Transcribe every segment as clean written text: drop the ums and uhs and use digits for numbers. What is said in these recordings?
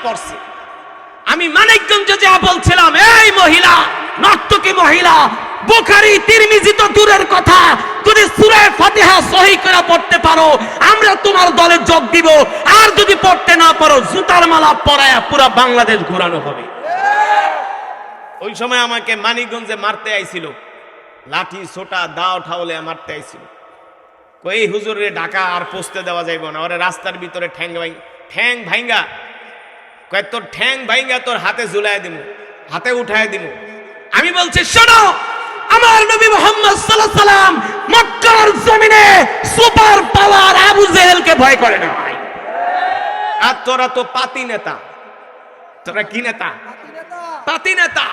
পড়ছে। আমি মানিকগঞ্জে যা বলছিলাম, এই মহিলা, নর্তকী মহিলা, বুখারী তিরমিজি তো দূরের কথা, যদি সূরা ফাতিহা সহিহ করে পড়তে পারো আমরা তোমার দলে যোগ দিব, আর যদি পড়তে না পারো জুতার মালা পরায়া পুরো বাংলাদেশ ঘোরানো হবে। ওই সময় আমাকে মানিকগঞ্জে মারতে আইছিল, লাঠি ছোটা দাও ঠাউলে মারতে আইছিল। কই হুজুরে ঢাকা আর পৌঁছতে দেওয়া যাইব না, ওরে রাস্তার ভিতরে ঠ্যাং ভাঙ্গা, কয় তোর ঠ্যাং ভাঙ্গা তোর হাতে ঝুলাই দিব, হাতে উঠায় দিব। আমি বলছি শোনো, আমার নবী মুহাম্মদ সাল্লাল্লাহু আলাইহি সাল্লাম মক্কার জমিনে সুপার পাওয়ার আবু জেহেলকে ভয় করে না। আর তোরা তো পাতি নেতা, তোরা কি নেতা? পাতি নেতা।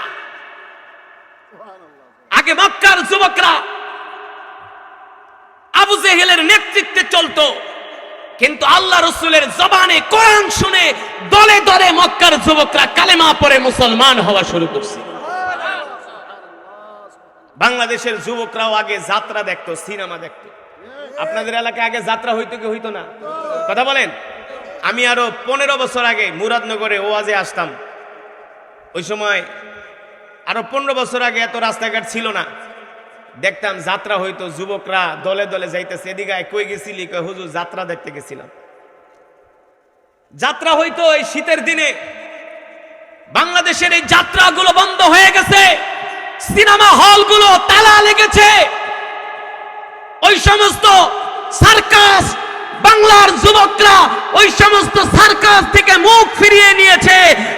আগে মক্কার যুবকরা আবু জেহেলের নেতৃত্বে চলতো, কিন্তু আল্লাহ রাসূলের জবানে কোরআন শুনে দলে দলে মক্কার যুবকরা কালেমা পড়ে মুসলমান হওয়া শুরু করছে। বাংলাদেশের যুবকরাও আগে যাত্রা দেখতো, সিনেমা দেখতো। আপনাদের এলাকায় আগে যাত্রা হইতো কি হইতো না? কথা বলেন। আমি আরো 15 বছর আগে মুরাদনগরে ওয়াজে আসতাম। ওই সময় আরো 15 বছর আগে এত রাস্তাঘাট ছিল না। দেখতাম যাত্রা হইতো, যুবকরা দলে দলে যাইতেছে। এদিকে কই গেছিলি? কই হুজুর যাত্রা দেখতে গেছিলাম। যাত্রা হইতো এই শীতের দিনে। বাংলাদেশের এই যাত্রাগুলো বন্ধ হয়ে গেছে, সিনেমা হলগুলো তালা লেগেছে। ওই সমস্ত সার্কাস, বাংলার যুবকরা ওই সমস্ত সার্কাস থেকে মুখ ফিরিয়ে নিয়েছে।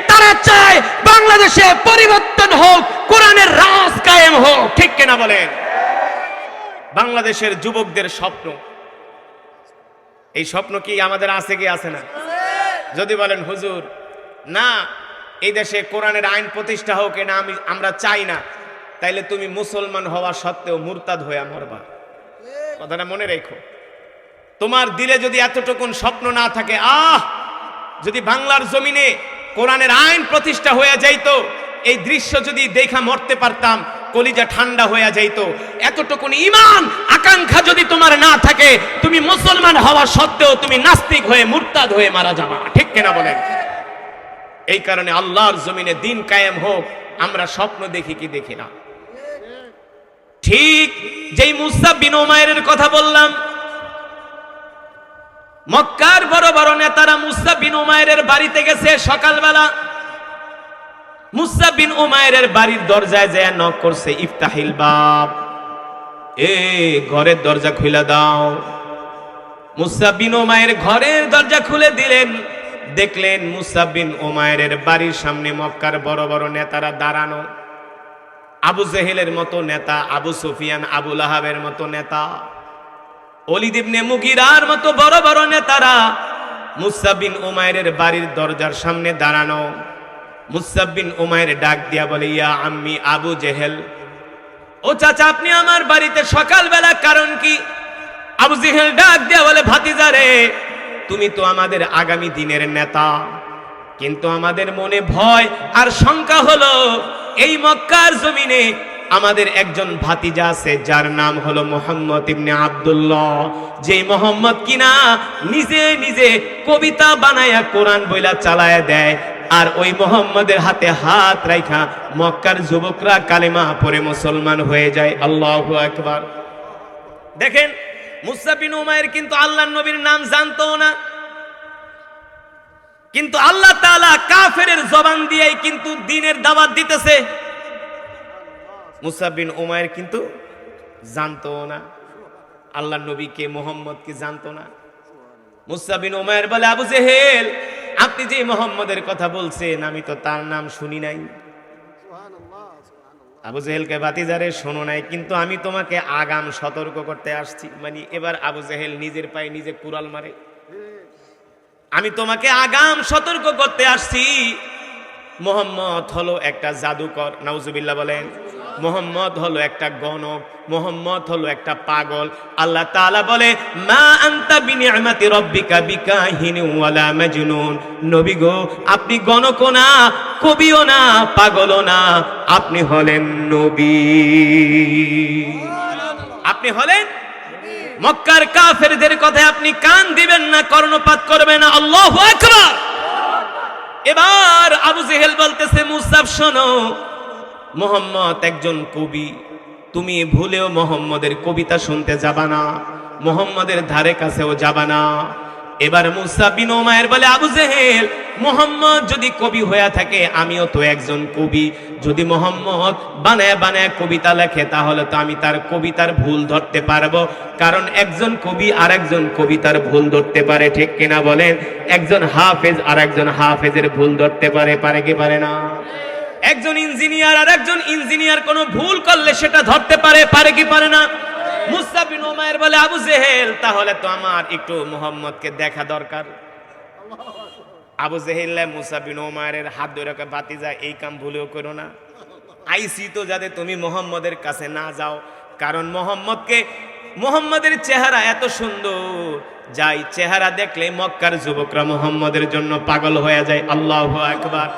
তারা চায় বাংলাদেশে পরিবর্তন হোক, কোরআনের রাজ কায়েম হোক। ঠিক কিনা বলেন? বাংলাদেশের যুবকদের স্বপ্ন, এই স্বপ্ন কি আমাদের আছে কি আছে না? যদি বলেন হুজুর না, এই দেশে কোরআনের আইন প্রতিষ্ঠা হোক, না আমরা চাই না, তাইলে তুমি মুসলমান হওয়া সত্ত্বেও মুরতাদ হয়ে মরবা। কথাটা মনে রেখো। তোমার দিলে যদি এতটুকুন স্বপ্ন না থাকে, যদি বাংলার জমিনে কোরআনের আইন প্রতিষ্ঠা হয়ে যাইতো, এই দৃশ্য যদি দেখা মরতে পারতাম, কলিজা ঠান্ডা হয়ে যাইতো। এতটুকুন ঈমান আকাঙ্ক্ষা যদি তোমার না থাকে, তুমি মুসলমান হওয়া সত্ত্বেও তুমি নাস্তিক হয়ে মুরতাদ হয়ে মারা যাবা। ঠিক কিনা বলেন? এই কারণে আল্লাহর জমিনে দিন কায়েম হোক, আমরা স্বপ্ন দেখি কি দেখি না। ঠিক যেই মুসআব বিন উমাইরের কথা বললাম, মক্কার বড় বড় নেতারা মুসআব বিন উমাইরের বাড়িতে গেছে সকালবেলা। মুসআব বিন উমাইরের বাড়ির দরজায় যায় নক করছে, ইফতাহিল বাব, ঘরের দরজা খুলে দাও। মুসআব বিন উমাইর ঘরের দরজা খুলে দিলেন। দেখলেন মুসআব বিন উমাইরের বাড়ির সামনে মক্কার বড় বড় নেতারা দাঁড়ানো। আবু জেহেলের মতো নেতা, আবু সুফিয়ান, আবু লাহাবের মতো নেতা, ওলীদ ইবনে মুগীরার মতো বড় বড় নেতারা মুসআব বিন উমাইরের বাড়ির দরজার সামনে দাঁড়ানো। মুসআব বিন উমাইর ডাক দিয়া বলে, ইয়া আম্মি আবু জেহেল, ও চাচা আপনি আমার বাড়িতে সকালবেলা কারণ কি? আবু জেহেল ডাক দিয়া বলে, ভাতিজা রে, তুমি তো আমাদের আগামী দিনের নেতা, কিন্তু আমাদের মনে ভয় আর শঙ্কা হলো, এই মক্কার জমিনে আমাদের একজন ভাতিজা আছে যার নাম হলো মুহাম্মদ ইবনে আব্দুল্লাহ, যে মুহাম্মদ কিনা নিজে নিজে কবিতা বানায়া কোরআন বইলা চালায়া দেয়, আর ওই মুহাম্মদের হাতে হাত রাখা মক্কার যুবকরা কালেমা পড়ে মুসলমান হয়ে যায়। আল্লাহু আকবার। দেখেন মুসআব বিন উমাইর কিন্তু আল্লাহর নবীর নাম জানতো না, কিন্তু আল্লাহ তাআলা কাফেরের জবান দিয়েই কিন্তু দ্বীনের দাওয়াত দিতেছে। মুসআব বিন উমাইর কিন্তু জানতো না আল্লাহর নবীকে, মুহাম্মদকে জানতো না। মুসআব বিন উমাইর বলে, আবু জেহেল, আপনি যে মুহাম্মদের কথা বলছেন আমি তো তার নাম শুনি নাই। আবু জেহেলকে, ভাতিজারে শোনো নাই, কিন্তু আমি তোমাকে আগাম সতর্ক করতে আসছি। মানে এবার আবু জেহেল নিজের পায়ে নিজে কুড়াল মারে। আমি তোমাকে আগাম সতর্ক করতে আসছি, মুহাম্মদ হলো একটা জাদুকর। নাউজুবিল্লাহ বলেন। মুহাম্মদ হলো একটা গণক, মুহাম্মদ হলো একটা পাগল। আল্লাহ তাআলা বলে, মা আনতা বিনিআমাতি রাব্বিকা বিকাহিন ওয়ালা মাজনুন। নবী গো, আপনি গণকও না, কবিও না, পাগলও না, আপনি হলেন নবী। আপনি হলেন মক্কার কাফেরদের কথায় আপনি কান দিবেন না, কর্ণপাত করবেন না। আল্লাহু আকবার। এবার আবু জেহেল বলতেছে, মুসাব শোনো, মুহাম্মদ একজন কবি, তুমি ভুলেও মুহাম্মদের কবিতা শুনতে যাবা না, মুহাম্মদের ধারে কাছেও যাবা না। এবার মুসা বিন উমাইর বলে, আবু জেহেল, মুহাম্মদ যদি কবি হয়ে থাকে আমিও তো একজন কবি, যদি মুহাম্মদ বানায় বানায় কবিতা লেখে তাহলে তো আমি তার কবিতার ভুল ধরতে পারবো, কারণ একজন কবি আর একজন কবিতার ভুল ধরতে পারে, ঠিক কিনা বলেন? একজন হাফেজ আর একজন হাফেজের ভুল ধরতে পারে, পারে কি পারে না? একজন ইঞ্জিনিয়ার আর একজন ইঞ্জিনিয়ার কোনো ভুল করলে সেটা ধরতে পারে, পারে কি পারে না? মুসা বিন উমাইর বলে, আবু জেহেল, তাহলে তো আমার একটু মুহাম্মদকে দেখা দরকার। আবু জেহেল মুসা বিন উমাইরের হাত ধরে বাতি যায়, এই কাম ভুলেও করো না, আইসি তো যাতে তুমি মুহাম্মদের কাছে না যাও, কারণ মুহাম্মদের চেহারা এত সুন্দর, যাই চেহারা দেখলে মক্কার যুবকরা মুহাম্মদের জন্য পাগল হয়ে যায়। আল্লাহু আকবার।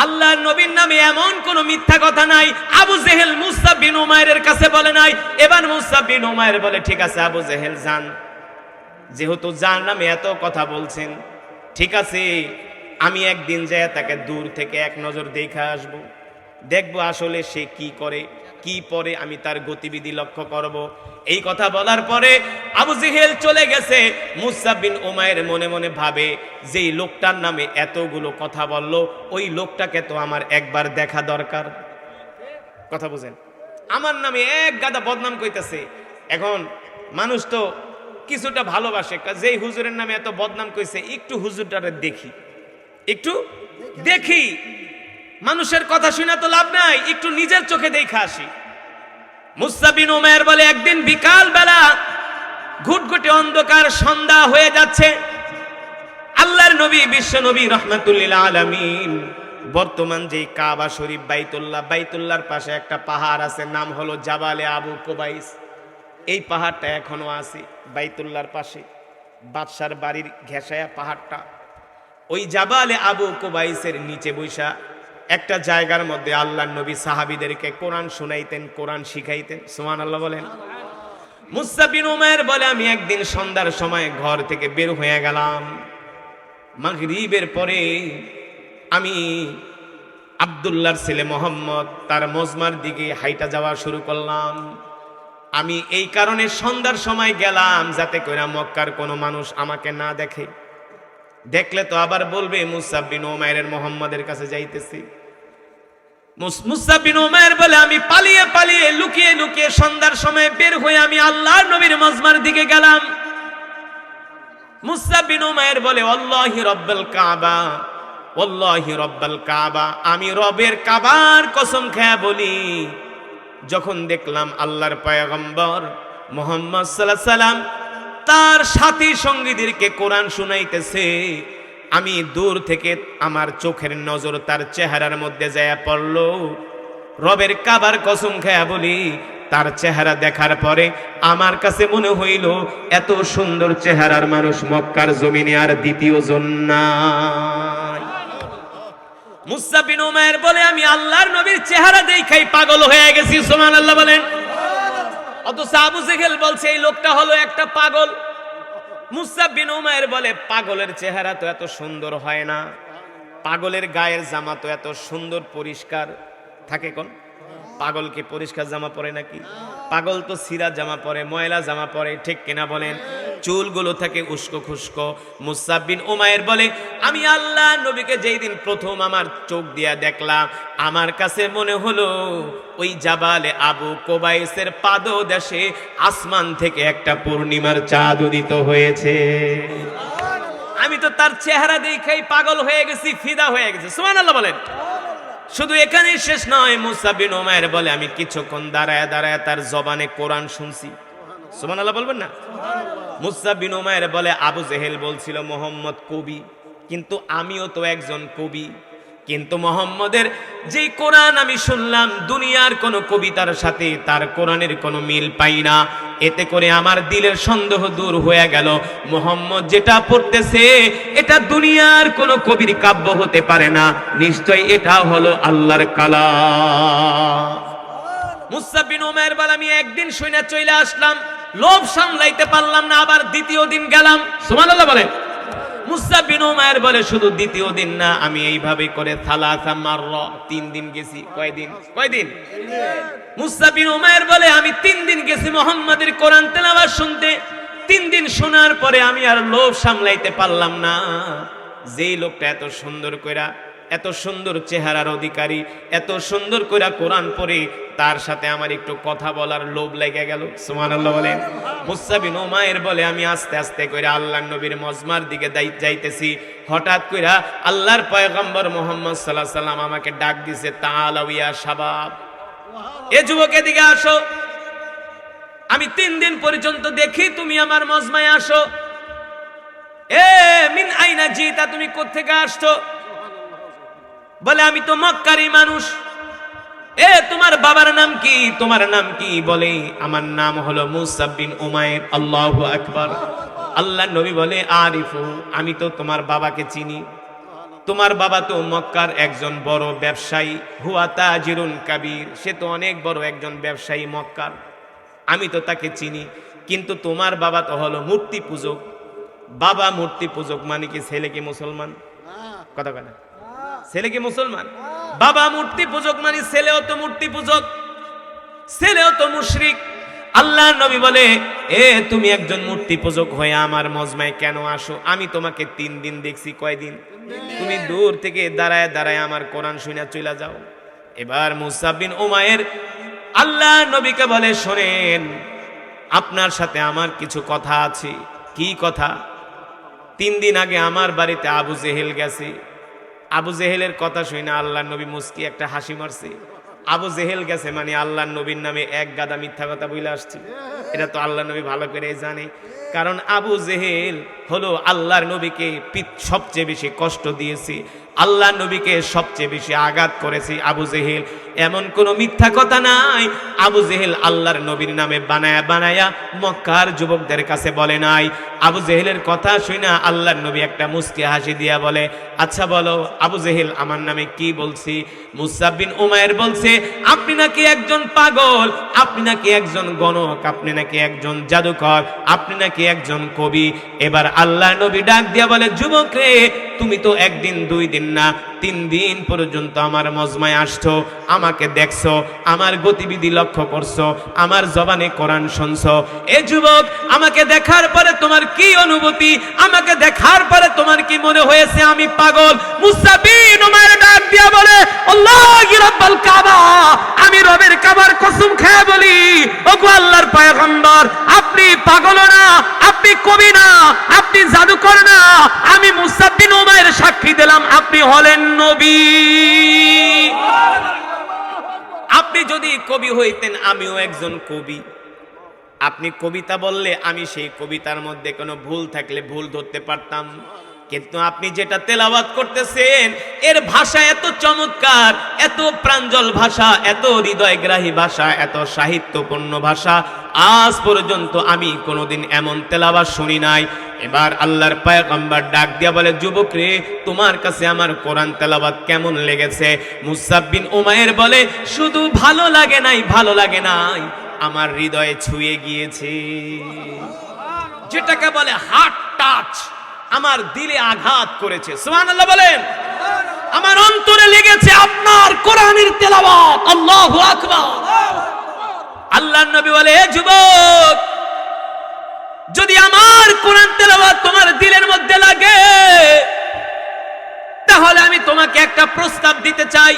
আল্লাহর নবীর নামে এমন কোন মিথ্যা কথা নাই আবু জেহেল মুসা বিন উমাইরের কাছে বলে নাই। এবার মুসা বিন উমাইর বলে, ঠিক আছে আবু জেহেল যান, যেহেতু যার নামে এত কথা বলছেন, ঠিক আছে আমি একদিন যায় তাকে দূর থেকে এক নজর দেখে আসব, দেখবো আসলে সে কি করে কি পরে, আমি তার গতিবিধি লক্ষ্য করব। এই কথা বলার পরে আবু জেহেল চলে গেছে। মুসা বিন উমাইর মনে মনে ভাবে, যেই লোকটার নামে এতগুলো কথা বলল, ওই লোকটাকে তো আমার একবার দেখা দরকার। কথা বুঝেন? আমার নামে এক গাদা বদনাম কইতেছে, এখন মানুষ তো কিছুটা ভালোবাসে, যেই হুজুরের নামে এত বদনাম কইছে, একটু হুজুরটারে দেখি, একটু দেখি, মানুষের কথা শুনে তো লাভ নাই, একটু নিজের চোখে দেখা আসি। মুসা বিন উমাইর বলে, একদিন বিকাল বেলা ঘুটঘুটে অন্ধকার, সন্ধ্যা হয়ে যাচ্ছে, আল্লাহর নবী বিশ্ব নবী রাহমাতুল্লিল আলামিন বর্তমান যেই কাবা শরীফ বাইতুল্লাহর পাশে একটা পাহাড় আছে, নাম হলো জাবালে আবু কুবাইস। এই পাহাড়টা এখনো আছে বাইতুল্লাহর পাশে, বাদশার বাড়ির ঘেঁষায়া পাহাড়টা। ওই জাবালে আবু কুবাইসের নিচে বৈশা একটা জায়গার মধ্যে আল্লাহর নবী সাহাবীদেরকে কোরআন শুনাইতেন, কোরআন শিখাইতেন। সুবহানাল্লাহ বলেন। মুসা বিন উমাইর বলে, আমি একদিন সন্ধ্যার সময় ঘর থেকে বের হয়ে গেলাম, মাগরিবের পরে আমি আব্দুল্লাহর ছেলে মোহাম্মদ তার মজমার দিকে হাইটা যাওয়া শুরু করলাম। আমি এই কারণে সন্ধ্যার সময় গেলাম যাতে করে মক্কার কোনো মানুষ আমাকে না দেখে, দেখলে তো আবার বলবে মুসা বিন উমাইরের মোহাম্মদের কাছে যাইতেছি। মুসা বিন উমাইর বলে, আমি পালিয়ে পালিয়ে লুকিয়ে লুকিয়ে সন্ধ্যার সময় বের হয়ে আমি আল্লাহর নবীর মজমার দিকে গেলাম। মুসা বিন উমাইর বলে, আল্লাহি রব্বুল কাবা, আল্লাহি রব্বুল কাবা, আমি রবের কাবার কসম খেয়ে বলি, যখন দেখলাম আল্লাহর পয়গম্বর মুহাম্মদ সাল্লাল্লাহু আলাইহি সাল্লাম তার সাথী সঙ্গীদেরকে কোরআন শুনাইতেছে, আমি দূর থেকে আমার চোখের নজর তার চেহারার মধ্যে যায় পড়ল। রবের কাবার কসম খেয়ে বলি, তার চেহারা দেখার পরে আমার কাছে মনে হইল এত সুন্দর চেহারার মানুষ মক্কার জমিনে আর দ্বিতীয় জন নাই। মুসা বিন উমাইর বলে, আমি আল্লাহর নবীর চেহারা দেখাই পাগল হয়ে গেছি। সুবহানাল্লাহ বলেন। অথচ আবু জেহেল বলছে এই লোকটা হলো একটা পাগল। মুসা বিন উমাইর বলে, পাগলের চেহারা তো এত সুন্দর হয় না, পাগলের গায়ের জামা তো এত সুন্দর পরিষ্কার থাকে, কোন পাগল কি পরিষ্কার জামা পরে নাকি? পাগল তো ছিঁড়া জামা পরে, ময়লা জামা পরে, ঠিক কিনা বলেন? চুলগুলো থাকে উস্কো খুস্কো। মুসা বিন উমাইর বলে, আমি আল্লাহ নবীকে যেই দিন প্রথম আমার চোখ দিয়া দেখলাম, আমার কাছে মনে হলো ওই জাবালে আবু কুবাইসের পাদদেশে আসমান থেকে একটা পূর্ণিমার চাঁদ উদিত হয়েছে। আমি তো তার চেহারা দেখাই পাগল হয়ে গেছি, ফিদা হয়ে গেছি। সুবহানাল্লাহ বলেন। শুধু এখানেই শেষ নয়, মুসা বিন উমাইর বলে, আমি কিছুক্ষণ দাঁড়ায় দাঁড়ায় তার জবানে কোরআন শুনছি। সুবহানাল্লাহ বলবেন না? মুসা বিন উমাইর বলে, আবু জেহেল বলছিল মুহাম্মদ কবি, কিন্তু আমিও তো একজন কবি, কিন্তু মুহাম্মদের যেই কোরআন আমি শুনলাম দুনিয়ার কোন কবিতার সাথে তার কোরআনের কোনো মিল পাই না। এতে করে আমার দিলের সন্দেহ দূর হয়ে গেল, মুহাম্মদ যেটা পড়তেছে এটা দুনিয়ার কোন কবির কাব্য হতে পারে না, নিশ্চয় এটা হলো আল্লাহর কালাম। মুসা বিন উমাইর বলে, আমি একদিন শুনে চলে আসলাম, লোভ সামলাইতে পারলাম না, আবার দ্বিতীয় দিন গেলাম। সুবহানাল্লাহ বলেন। মুসআব বিন উমাইর বলে শুধু দ্বিতীয় দিন না, আমি এইভাবে করে সালাসা মাররা 3 দিন গেছি। কয়দিন? মুসআব বিন উমাইর বলে আমি 3 দিন গেছি মুহাম্মাদের কোরআন তেলাওয়াত শুনতে। 3 দিন শোনার পরে আমি আর লোভ সামলাইতে পারলাম না। যেই লোকটা এত সুন্দর চেহারার অধিকারী, এত সুন্দর কইরা কোরআন পড়ে, তার সাথে আমার একটু কথা বলার লোভ লেগে গেল। সুবহানাল্লাহ বলেন। মুসআব বিন উমাইর বলে আমি আস্তে আস্তে কইরা আল্লাহর নবীর মজমার দিকে যাইতেছি। হঠাৎ কইরা আল্লাহর পয়গম্বর মুহাম্মদ সাল্লাল্লাহু আলাইহি সাল্লাম আমাকে ডাক দিছে, তাআলাউ ইয়া শাবাব, এ যুবক এদিকে আসো। আমি 3 দিন পর্যন্ত দেখি তুমি আমার মজমায় আসো। এ মিন আইনা জিতা, তুমি কোত্থেকে আসছো? বলে আমি তো মক্কারই মানুষ। এ তোমার বাবার নাম কি? তোমার নাম কি? বলে আমার নাম হলো মুসআব বিন উমাইর। আল্লাহু আকবার। আল্লাহর নবী বলে আরিফু, আমি তো তোমার বাবাকে চিনি। তোমার বাবা তো মক্কার একজন বড় ব্যবসায়ী, হুয়া তাজিরুন কাবীর, সে তো অনেক বড় একজন ব্যবসায়ী মক্কার, আমি তো তাকে চিনি। কিন্তু তোমার বাবা তো হলো মূর্তি পূজক। বাবা মূর্তি পূজক মানে কি ছেলে কি মুসলমান? কথা কথা, ছেলে কি মুসলমান? বাবা মূর্তি পূজক মানে ছেলেও তো মূর্তি পূজক, ছেলেও তো মুশরিক। আল্লাহর নবী বলে এ তুমি একজন মূর্তি পূজক হয়ে আমার মজমায় কেন আসো? আমি তোমাকে 3 দিন দেখছি। কয়দিন? তুমি দূর থেকে দাঁড়ায় দাঁড়ায় আমার কোরআন শুনে চলে যাও। এবার মুসআব বিন উমাইর আল্লাহর নবীকে বলে শোনেন, আপনার সাথে আমার কিছু কথা আছে। কি কথা? 3 দিন আগে আমার বাড়িতে আবু জেহেল গেছে। আবু জেহেলের কথা শুনে আল্লাহর নবী মুস্কি একটা হাসি মারছে। আবু জেহেল গেছে মানে আল্লাহর নবীর নামে এক গাদা মিথ্যা কথা বলে আসছে। এটা তো আল্লাহর নবী ভালো করে জানে, কারণ আবু জেহেল হলো আল্লাহর নবীকে সবচেয়ে বেশি কষ্ট দিয়েছে, আল্লাহর নবীকে সবচেয়ে বেশি আঘাত করেছে আবু জেহেল। এমন কোনো মিথ্যা কথা নাই আবু জেহেল আল্লাহর নবীর নামে বানায়া মক্কার যুবকদের কাছে বলে নাই। আবু জেহেলের কথা শুনে আল্লাহর নবী একটা মুস্কি হাসি দিয়া বলে, আচ্ছা বলো আবু জেহেল আমার নামে কি বলছি? মুসআব বিন উমাইর বলছে আপনি নাকি একজন পাগল, আপনি নাকি একজন গণক, আপনি নাকি একজন জাদুকর, আপনি নাকি একজন কবি। এবার আল্লাহর নবী ডাক দিয়া বলে, যুবক রে, তুমি তো 1 দিন 2 দিন না 3 দিন পর্যন্ত আমার মজমায় আসছো, আমাকে দেখছো, আমার গতিবিধি লক্ষ্য করছো, আমার জবানে কোরআন শুনছো। এ যুবক, আমাকে দেখার পরে তোমার কি অনুভূতি? আমাকে দেখার পরে তোমার কি মনে হয়েছে আমি পাগল? মুসআব বিন উমাইর ডাক দিয়া বলে, আল্লাহি রাব্বুল কাবা, আমি রবের কাবার কসম খেয়ে বলি, ওগো আল্লাহর পয়গম্বর, আপনি পাগল না, আপনি কবি না, আপনি জাদুকর না, আমি মুসআব বিন উমাইর সাক্ষী দিলাম আপনি হলেন নবী। আপনি যদি কবি হইতেন, আমিও একজন কবি। আপনি কবিতা বললে আমি সেই কবিতার মধ্যে কোনো ভুল থাকলে ভুল ধরতে পারতাম, কিন্তু আপনি যেটা তেলাওয়াত করতেছেন এর ভাষা এত চমৎকার, এত প্রাঞ্জল ভাষা, এত হৃদয়গ্রাহী ভাষা, এত সাহিত্যপূর্ণ ভাষা, আজ পর্যন্ত আমি কোনোদিন এমন তেলাওয়াত শুনি নাই। এবার আল্লাহর পয়গম্বর ডাক দিয়া বলে, যুবক রে, তোমার কাছে আমার কোরআন তেলাওয়াত কেমন লেগেছে? মুসআব বিন উমাইর বলে, শুধু ভালো লাগে নাই, ভালো লাগে নাই, আমার হৃদয়ে ছুঁয়ে গিয়েছে, যেটাকে বলে হার্ট টাচ, আমার দিলে আঘাত করেছে। সুবহানাল্লাহ বলেন। আমার অন্তরে লেগেছে আপনার কোরআনের তেলাওয়াত। আল্লাহু আকবার। আল্লাহর নবী বলে, হে যুবক, যদি আমার কোরআন তেলাওয়াত তোমার দিলের মধ্যে লাগে, তাহলে আমি তোমাকে একটা প্রস্তাব দিতে চাই।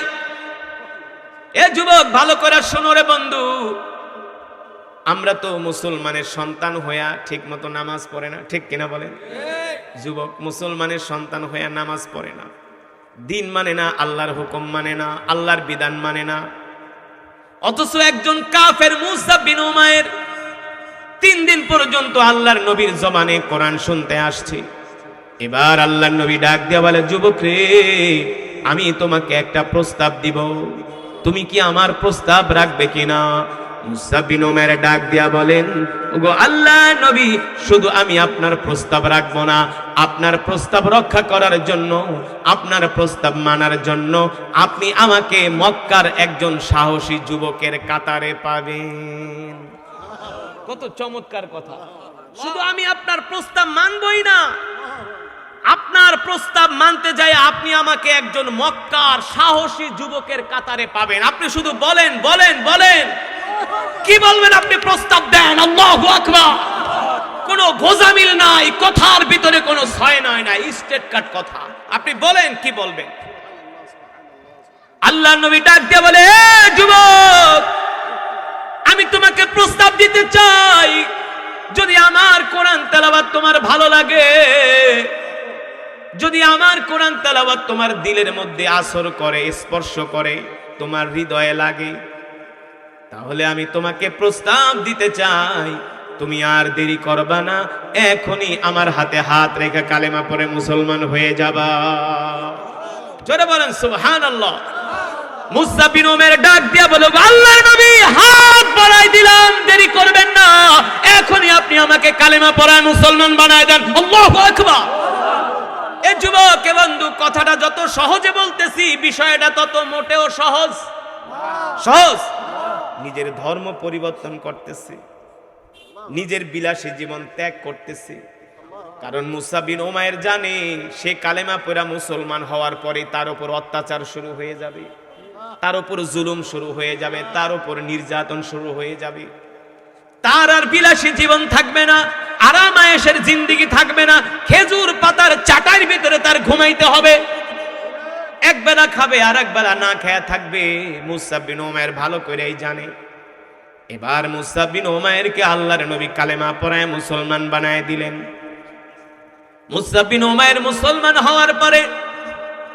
এ যুবক, ভালো করে শোনো রে বন্ধু, আমরা তো মুসলমানের সন্তান হইয়া ঠিক মতো নামাজ পড়ে না, ঠিক কিনা বলেন? যুবক, মুসলমানের সন্তান হইয়া নামাজ পড়ে না, দিন মানে না, আল্লাহর হুকুম মানে না, আল্লাহর বিধান মানে না। অথচ একজন কাফের মুসআব বিন উমাইর 3 দিন পর্যন্ত আল্লাহর নবীর জবানে কোরআন শুনতে আসছে। এবার আল্লাহর নবী ডাক দিয়া বলে, যুবক রে, আমি তোমাকে একটা প্রস্তাব দিব, তুমি কি আমার প্রস্তাব রাখবে কিনা? মুসআব বিন উমাইর ডাক দিয়া বলেন, ওগো আল্লাহর নবী, শুধু আমি আপনার প্রস্তাব রাখবো না, আপনার প্রস্তাব রক্ষা করার জন্য, আপনার প্রস্তাব মানার জন্য আপনি আমাকে মক্কার একজন সাহসী যুবকের কাতারে পাবেন। কত চমৎকার কথা! শুধু আমি আপনার প্রস্তাব মানবই না, প্রস্তাব মানতে যাই আপনি আমাকে একজন মক্কার সাহসী যুবকের কাতারে পাবেন। আপনি শুধু বলেন বলেন বলেন, কি বলবেন আপনি? প্রস্তাব দেন। আল্লাহু আকবার। কোনো গোজামিল নাই, কথার ভিতরে কোনো ছয় নয় নাই, স্ট্রেট কাট কথা। আপনি বলেন, কি বলবেন? আল্লাহর নবী ডাক দিয়ে বলে, এ যুবক, আমি তোমাকে প্রস্তাব দিতে চাই, যদি আমার কোরআন তেলাওয়াত তোমার ভালো লাগে, যদি আমার কোরআন তেলাওয়াত তোমার দিলের মধ্যে আসর করে, স্পর্শ করে, তোমার হৃদয়ে লাগে, তাহলে আমি তোমাকে প্রস্তাব দিতে চাই, তুমি আর দেরি করবা না, এখনই আমার হাতে হাত রেখে কালেমা পড়ে মুসলমান হয়ে যাবা। জোরে বলেন সুবহানাল্লাহ। মুসা বিন উমাইর ডাক দিয়া বলে, আল্লাহর নবী, হাত বাড়াই দিলাম, দেরি করবেন না, এখনই আপনি আমাকে কালেমা পড়ায় মুসলমান বানায় দেন। আল্লাহু আকবার। এ যুবক, এ বন্ধু, কথাটা যত সহজে বলতেছি, বিষয়টা তত মোটেও সহজ সহজ। নিজের ধর্ম পরিবর্তন করতেছে, নিজের বিলাসী জীবন ত্যাগ করতেছে, কারণ মুসা বিন উমাইর জানে সে কালেমা পড়া মুসলমান হওয়ার পরে তার উপর অত্যাচার শুরু হয়ে যাবে, তার উপর জুলুম শুরু হয়ে যাবে, তার উপর নির্যাতন শুরু হয়ে যাবে, তার আর বিলাসী জীবন থাকবে না, আরাম আয়েশের জিন্দেগি থাকবে না, খেজুর পাতার চাটাইয়ের ভিতরে তার ঘুমাইতে হবে, এক বেলা খাবে আর এক বেলা না খেয়ে থাকবে। মুসা বিন উমাইর ভালো করেই জানে। এবার মুসা বিন উমাইরকে আল্লাহর নবী কালেমা পড়ায় মুসলমান বানায় দিলেন। মুসা বিন উমাইর মুসলমান হওয়ার পরে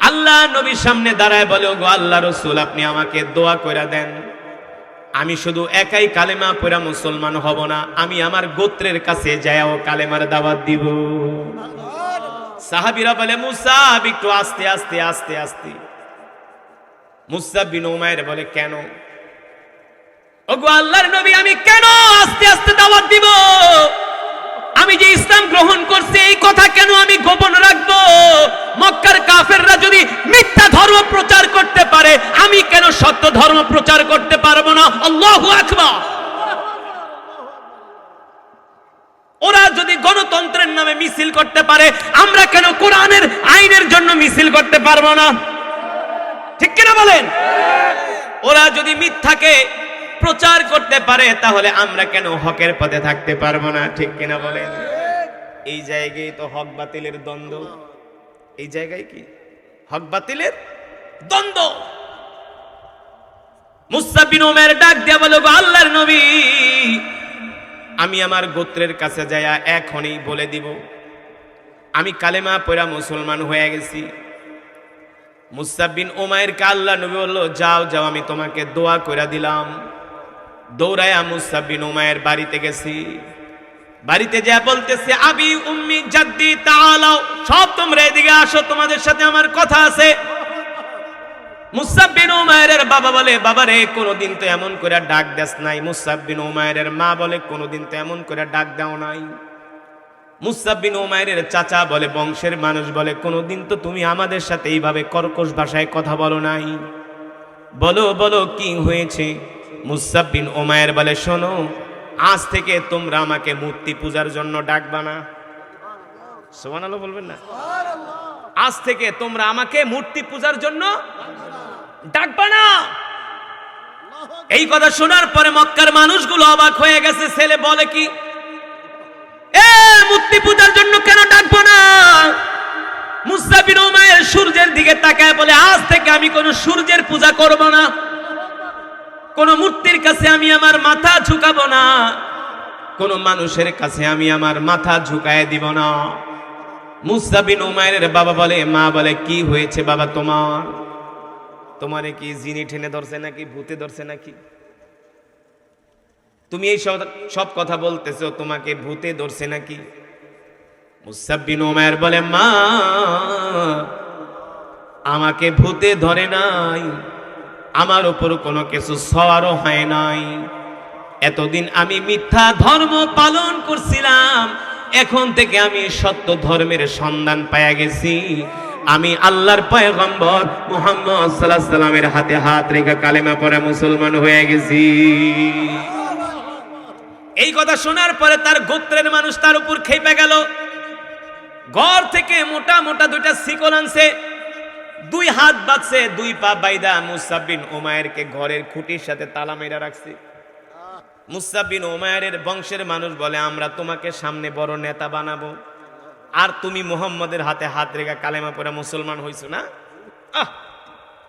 আল্লাহ নবীর সামনে দাঁড়ায় বলে, ওগো আল্লাহ রাসূল, আপনি আমাকে দোয়া করে দেন, আমি শুধু একাই কালেমা পড়া মুসলমান হব না, আমি আমার গোত্রের কাছে যাও কালেমার দাওয়াত দিব। সাহাবীরা বলে, মুসা একটু আস্তে আস্তে আস্তে আস্তে। মুসা বিন উমাইর বলে, কেন? ওগো আল্লাহর নবী, আমি কেন আস্তে আস্তে দাওয়াত দিব? আমি যে ইসলাম গ্রহণ করছি এই কথা কেন আমি গোপন রাখবো? মক্কার কাফেররা যদি মিথ্যা ধর্ম প্রচার করতে পারে, আমি কেন সত্য ধর্ম প্রচার করতে পারবো না? আল্লাহু আকবার। ওরা যদি গণতন্ত্রের নামে মিছিল করতে পারে, আমরা কেন কোরআনের আইনের জন্য মিছিল করতে পারবো না? ঠিক কিনা বলেন? ওরা যদি মিথ্যাকে প্রচার করতে পারে, তাহলে আমরা কেন হকের পথে থাকতে পারবো না? ঠিক কিনা বলেন? এই জায়গায় তো হক বাতিলের দ্বন্দ্ব। এই জায়গায় কি হক বাতিলের দ্বন্দ্ব। মুসা বিন উমাইর ডাক দিয়া বলে, গো আল্লাহর নবী, আমি আমার গোত্রের কাছে যাইয়া এখনই বলে দিব আমি কালেমা পড়া মুসলমান হয়ে গেছি। মুসা বিন উমাইরকে আল্লাহ নবী বলল, যাও যাও, আমি তোমাকে দোয়া কইরা দিলাম। দৌড়ায়া মুসা বিন উমাইর বাড়িতে গেছি। বাড়িতে যা বলতেছে, আবি উম্মি জাদ্দি তাআলাও, সব তোমরা এদিকে আসো, তোমাদের সাথে আমার কথা আছে। মুসা বিন উমাইরের বাবা বলে, বাবা রে, কোনোদিন তো এমন করে ডাক দেস নাই। মুসা বিন উমাইরের মা বলে, কোনোদিন তো এমন করে ডাক দাও নাই। মুসা বিন উমাইরের চাচা বলে, বংশের মানুষ বলে, কোনোদিন তো তুমি আমাদের সাথে এইভাবে কর্কশ ভাষায় কথা বলো নাই। বলো বলো কি হয়েছে? মুসা বিন উমাইর বলে, শোনো, আজ থেকে তোমরা আমাকে মূর্তি পূজার জন্য ডাকবা না। সুবহানাল্লাহ বলবেন না? আজ থেকে তোমরা আমাকে মূর্তি পূজার জন্য ডাকবা না। এই কথা শোনার পরে মক্কার মানুষগুলো অবাক হয়ে গেছে। ছেলে বলে কি, এ মূর্তি পূজার জন্য কেন ডাকবো না? মুসা বিন উমাইর সূর্যের দিকে তাকায় বলে, আজ থেকে আমি কোনো সূর্যের পূজা করব না, কোন মূর্তির কাছে আমি আমার মাথা ঝুঁকাবো না, কোন মানুষের কাছে আমি আমার মাথা ঝুঁকায় দিব না। মুসা বিন উমাইরের বাবা বলে, মা বলে, কি হয়েছে বাবা তোমার? তোমারে কি জিনি টেনে ধরছে নাকি, ভূতে ধরছে নাকি? তুমি এই সব কথা বলতেছো, তোমাকে ভূতে ধরছে নাকি? মুসা বিন উমাইর বলে, মা, আমাকে ভূতে ধরে নাই, আমার উপর কোনো কিছু সওয়ারও হয় নাই। এতদিন আমি মিথ্যা ধর্ম পালন করছিলাম, এখন থেকে আমি সত্য ধর্মের সন্ধান পাইয়া গেছি। আমি আল্লাহর পয়গম্বর মুহাম্মদ সাল্লাল্লাহু আলাইহি সাল্লামের হাতে হাত রেখে কালেমা পড়ে মুসলমান হয়ে গেছি। এই কথা শোনার পরে তার গোত্রের মানুষ তার উপর খেপে গেল। ঘর থেকে মোটা মোটা দুইটা শিকল আনছে, 2 হাত বাঁধছে, 2 পা বাইদা মুসআব বিন উমাইরকে ঘরের খুঁটির সাথে তালা মেরা রাখছে। মুসআব বিন উমাইরের বংশের মানুষ বলে, আমরা তোমাকে সামনে বড় নেতা বানাবো, আর তুমি মুহাম্মদের হাতে হাত রেখে কালেমা পড়ে মুসলমান হইছো না।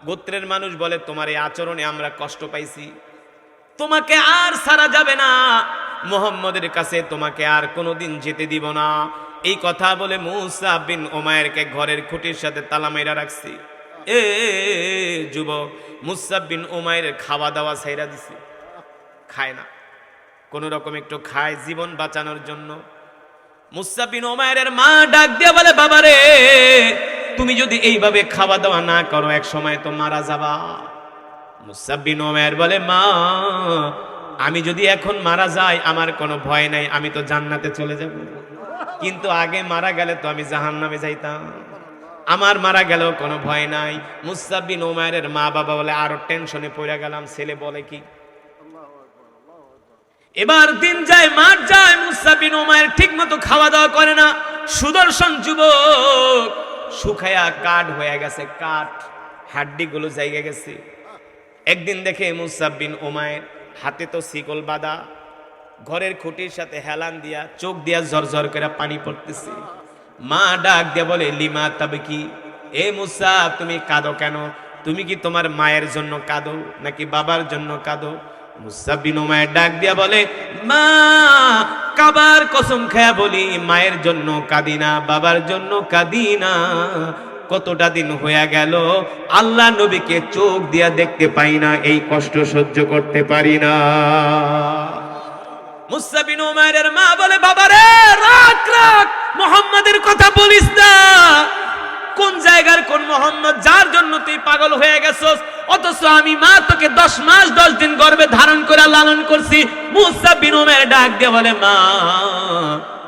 গোত্রের মানুষ বলে, তোমার এই আচরণে আমরা কষ্ট পাইছি, তোমাকে আর ছাড়া যাবে না, মুহাম্মদের কাছে তোমাকে আর কোনোদিন যেতে দিব না। এই কথা বলে মুসআব বিন উমাইরকে ঘরের খুঁটির সাথে তালা মেরা রাখছি। যুবক, মুসআব বিন উমাইরের খাওয়া দাওয়া ছাইরা দিছে, খায় না, কোন রকম একটু খায় জীবন বাঁচানোর জন্য। মুসআব বিন উমাইরের মা ডাক দিয়ে বলে, বাবা রে, তুমি যদি এইভাবে খাওয়া দাওয়া না করো এক সময় তো মারা যাবা। মুসআব বিন উমাইর বলে, মা, আমি যদি এখন মারা যাই আমার কোনো ভয় নাই, আমি তো জান্নাতে চলে যাব, কিন্তু আগে মারা গেলে তো আমি জাহান্নামে যাইতাম, আমার মারা গেলেও কোনো ভয় নাই। মুসআব বিন উমাইরের মা বাবা বলে, আরো টেনশনে পড়ে গেলাম, ছেলে বলে কি। এবার দিন যায়, মাস যায়, মুসআব বিন উমাইর ঠিক মতো খাওয়া দাওয়া করে না। সুদর্শন যুবক, শুকায়া কাঠ হয়ে গেছে, কাঠ, হাড্ডি গুলো জায়গা গেছে। একদিন দেখে মুসআব বিন উমাইর হাতে তো শিকল বাঁধা, ঘরের খুঁটির সাথে হেলান দিয়া চোখ দিয়া ঝরঝর করে পানি পড়তেছে। মা ডাক দিয়ে বলে, লিমা তাবকি, এ মুসআব, তুমি কাঁদো কেন? তুমি কি তোমার মায়ের জন্য কাঁদো নাকি বাবার জন্য কাঁদো? মুসআব বিন উমাইর ডাক দিয়া বলে, মা, কাবার কসম খায়া বলি, মায়ের জন্য কাঁদি না, বাবার জন্য কাঁদি না। কতটা দিন হয়ে গেল আল্লাহ নবীকে চোখ দিয়া দেখতে পাই না, এই কষ্ট সহ্য করতে পারি না। মুসআব বিন উমাইরের মা বলে, বাবা রে, রাখ রাখ, মুহাম্মাদের কথা বলিস না। কোন জায়গার কোন মুহাম্মদ যার জন্য তুই পাগল হয়ে গেছস, অথচ আমি মা তোকে 10 মাস 10 দিন গর্ভে ধারণ করে লালন করছি। মুসআব বিন উমাইর ডাক দিয়ে বলে, মা,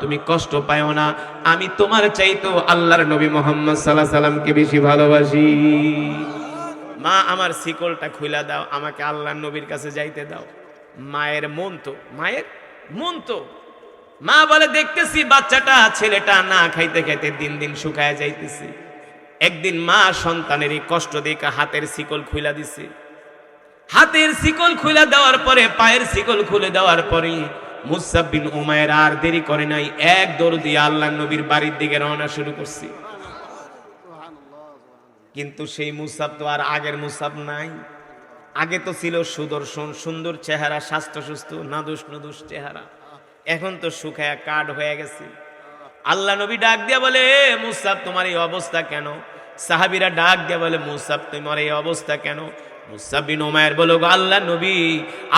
তুমি কষ্ট পাও না, আমি তোমার চাইতো আল্লাহর নবী মুহাম্মদ সাল্লাল্লাহু আলাইহি সাল্লামকে বেশি ভালোবাসি। মা, আমার শিকলটা খুলে দাও, আমাকে আল্লাহর নবীর কাছে যাইতে দাও। মায়ের মন তো, মায়ের মন তো। মা বলে, দেখতেছি বাচ্চাটা, ছেলেটা না খাইতে খাইতে দিন দিন শুকায় যাইতেছে। একদিন মা সন্তানের এই কষ্ট দেখে হাতের শিকল খুলে দিছে। হাতের শিকল খুলে দেওয়ার পরে, পায়ের শিকল খুলে দেওয়ার পরে মুসআব বিন উমাইর আর দেরি করে নাই, এক দৌড় দিয়ে আল্লাহর নবীর বাড়ির দিকে রওনা শুরু করছে। কিন্তু সেই মুসআব তো আর আগের মুসআব নাই। আগে তো ছিল সুদর্শন, সুন্দর চেহারা, স্বাস্থ্য সুস্থ, নাদুস নুদুস চেহারা। এখন তো শুকায়া কাঠ হয়ে গেছে। আল্লাহ নবী ডাক দিয়া বলে, মুসআব, তোমার এই অবস্থা কেন? সাহাবীরা ডাক দিয়া বলে, মুসআব, তোমার এই অবস্থা কেন? মুসআব বিন উমাইর বলে, আল্লাহ নবী,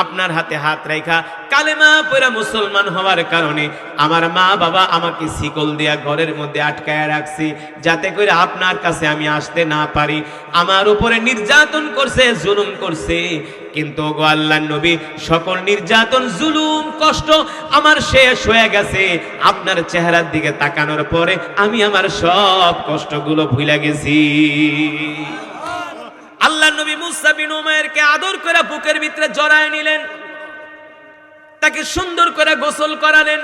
আপনার হাতে হাত রাখা কালেমা পড়া মুসলমান হওয়ার কারণে আমার মা বাবা আমাকে শিকল দিয়া ঘরের মধ্যে আটকায় রাখছে, যাতে করে আপনার কাছে আমি আসতে না পারি। আমার উপরে নির্যাতন করছে, জুলুম করছে, কিন্তু গো আল্লাহর নবী, সকল নির্যাতন, জুলুম, কষ্ট আমার শেষ হয়ে গেছে। আপনার চেহারার দিকে তাকানোর পরে আমি আমার সব কষ্টগুলো ভুলে গেছি। আল্লাহ নবী মুসআব বিন উমাইরকে আদর করে বুকের ভিতরে জড়ায় নিলেন, তাকে সুন্দর করে গোসল করালেন,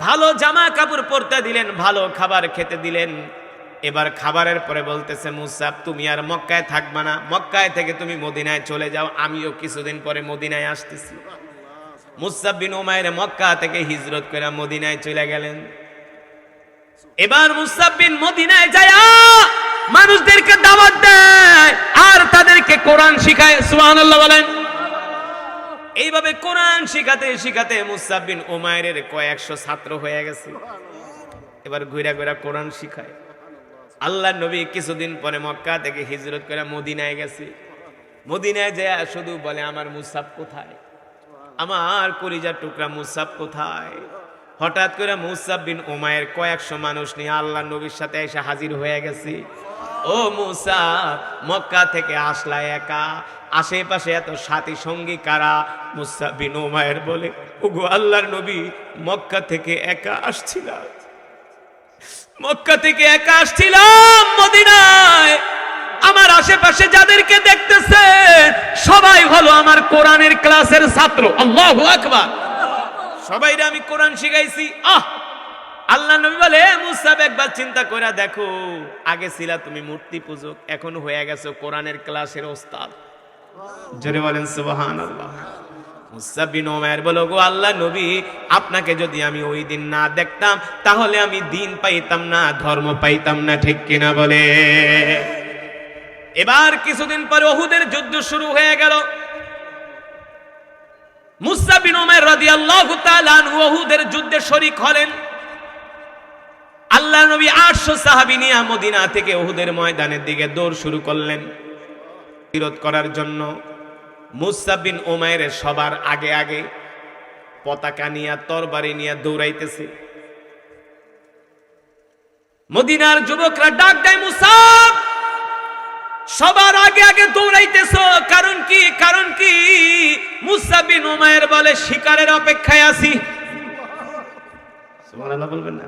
ভালো জামা কাপড় পরতে দিলেন, ভালো খাবার খেতে দিলেন। এবার খাবারের পরে বলতেছে, মুসআব, তুমি আর মক্কায় থাকবা না, মক্কায় থেকে তুমি মদিনায় চলে যাও, আমিও কিছুদিন পরে মদিনায় আসতেছি। মুসআব বিন উমাইর মক্কা থেকে হিজরত করে মদিনায় চলে গেলেন। এবার মুসআব বিন মদিনায় যায় মানুষদেরকে দাওয়াত দেয় আর তাদেরকে কোরআন শিখায়। সুবহানাল্লাহ বলেন। এইভাবে কোরআন শিখাতে শিখাতে মুসআব বিন উমাইরের কয়েকশো ছাত্র হয়ে গেছে। এবার ঘুরা ঘুরা কোরআন শিখায়। আল্লাহর নবী কিছুদিন পরে মক্কা থেকে হিজরত করে মদিনায় গেছে। মদিনায় যায় শুধু বলে, আমার মুসআব কোথায়, আমার কলিজার টুকরা মুসআব কোথায়। হঠাৎ করে মুসআব বিন উমাইর কয়েকশো মানুষ নিয়ে আল্লাহর নবীর সাথে এসে হাজির হয়ে গেছে। ও মুসআব, মক্কা থেকে আসলা একা, আশেপাশে এত সাথী সঙ্গী কারা? মুসআব বিন উমাইর বলে, ওগো আল্লাহর নবী, মক্কা থেকে একা আসছিলাম, মক্কা থেকে একা আসছিলাম মদিনায়। আমার আশেপাশে যাদেরকে দেখতেছে সবাই হলো আমার কোরআনের ক্লাসের ছাত্র। আল্লাহু আকবার। সবাইরে আমি কোরআন শিখাইছি। আল্লাহ নবী বলে মুসাব একবার চিন্তা করে দেখো, আগে ছিলা তুমি মূর্তি পূজক, এখন হয়ে গেছো কোরআনের ক্লাসের ওস্তাদ। জোরে বলেন সুবহানাল্লাহ। মুসাব বিন উমাইর বলো, গো আল্লাহ নবী, আপনাকে যদি আমি ওই দিন না দেখতাম তাহলে আমি দিন পাইতাম না, ধর্ম পাইতাম না, ঠিক কিনা বলে। এবার কিছুদিন পরে উহুদের যুদ্ধ শুরু হয়ে গেল। মুসাব বিন উমাইর রাদিয়াল্লাহু তাআলা আনহু উহুদের যুদ্ধে শরীক হলেন। আল্লাহ নবী 800 সাহাবী নিয়ে মদিনা থেকে উহুদের ময়দানের দিকে দৌড় শুরু করলেন বিরোধ করার জন্য। মুসাব বিন উমাইর সবার আগে আগে পতাকা নিয়ে তরবারি নিয়ে দৌড়াইতেছে। মদিনার যুবকরা ডাক দেয়, মুসাব সবার আগে আগে দৌড়াইতেছো, কারণ কি? কারণ কি? মুসাব বিন উমাইর বলে, শিকারের অপেক্ষায় আছি। সুবহানাল্লাহ বলবেন না?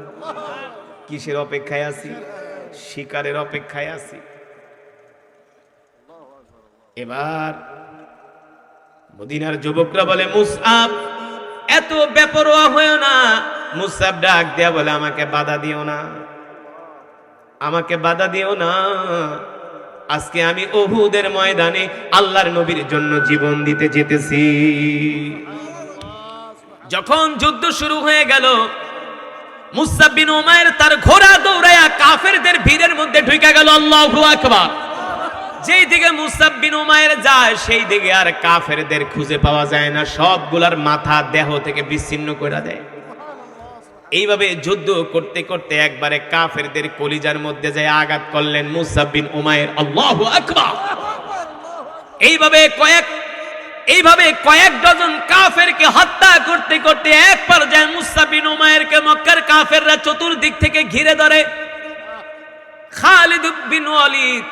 কিসের অপেক্ষায় আছি? শিকারের অপেক্ষায় আছি। এবার মদিনার যুবকরা বলে, মুসআব এত বেপরোয়া হয়ো না। মুসআব ডাক দেয়া বলে, আমাকে বাধা দিও না, আমাকে বাধা দিও না। আজকে আমি উহুদের ময়দানে আল্লাহর নবীর জন্য জীবন দিতে যেতেছি। যখন যুদ্ধ শুরু হয়ে গেল, মুসাব বিন উমাইর তার ঘোড়া দৌড়ায়া কাফেরদের ভিড়ের মধ্যে ঢুকে গেল। আল্লাহু আকবার। যেই দিকে মুসাব বিন উমাইর যায় সেই দিকে আর কাফেরদের খুঁজে পাওয়া যায় না, সবগুলার মাথা দেহ থেকে বিচ্ছিন্ন করে দেয়। এইভাবে যুদ্ধ করতে করতে একবারে কাফেরদের কলিজার মধ্যে যায় আঘাত করলেন মুসাব বিন উমাইর। আল্লাহু আকবার। এইভাবে কয়েক ডজন কাফেরকে হত্যা করতে করতে এক পর্যায়ে মুসাব বিন উমাইরকে মক্কার কাফেররা চতুর্দিক থেকে ঘিরে ধরে। খালিদ বিন ওয়ালিদ